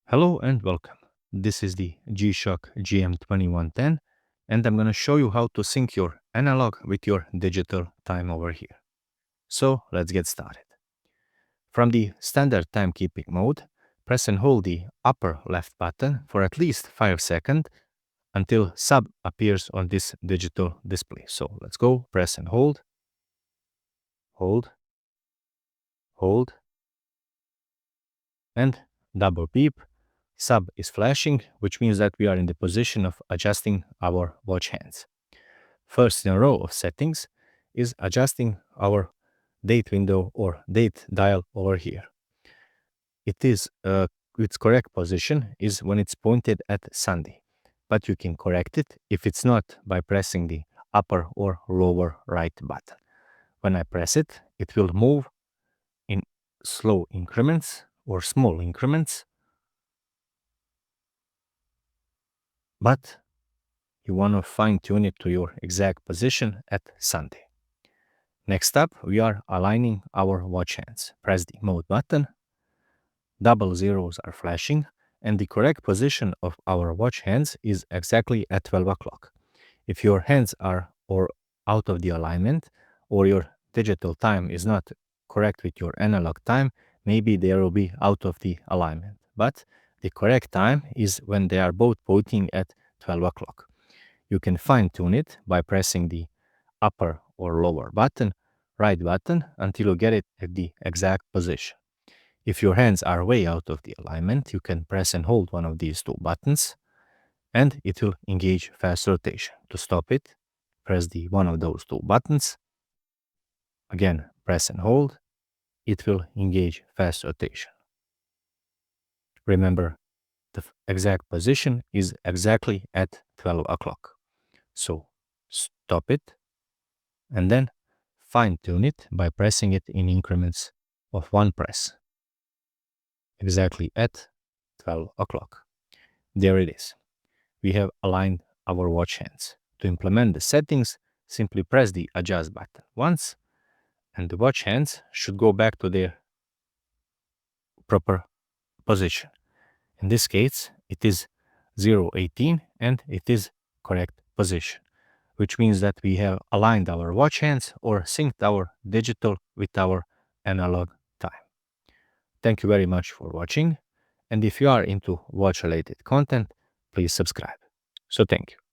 Hello and welcome. This is the Gshock GM-2110 and I'm going to show you how to sync your analog with your digital time over here. So let's get started. From the standard timekeeping mode, press and hold the upper left button for at least 5 seconds until sub appears on this digital display. So let's go, press and hold, hold, hold, and double beep. Sub is flashing, which means that we are in the position of adjusting our watch hands. First in a row of settings is adjusting our date window or date dial over here. Its correct position is when it's pointed at Sunday, but you can correct it if it's not by pressing the upper or lower right button. When I press it, it will move in slow increments or small increments, but you want to fine-tune it to your exact position at Sunday. Next up, we are aligning our watch hands. Press the mode button, double zeros are flashing, and the correct position of our watch hands is exactly at 12 o'clock. If your hands are out of the alignment, or your digital time is not correct with your analog time, maybe they will be out of the alignment. But the correct time is when they are both pointing at 12 o'clock. You can fine-tune it by pressing the upper or lower button, right button, until you get it at the exact position. If your hands are way out of the alignment, you can press and hold one of these two buttons, and it will engage fast rotation. To stop it, press the one of those two buttons. Again, press and hold. It will engage fast rotation. Remember, the exact position is exactly at 12 o'clock. So stop it and then fine-tune it by pressing it in increments of one press, exactly at 12 o'clock. There it is. We have aligned our watch hands. To implement the settings, simply press the adjust button once, and the watch hands should go back to their proper position. In this case, it is 0:18 and it is correct position, which means that we have aligned our watch hands or synced our digital with our analog time. Thank you very much for watching, and if you are into watch-related content, please subscribe. So thank you.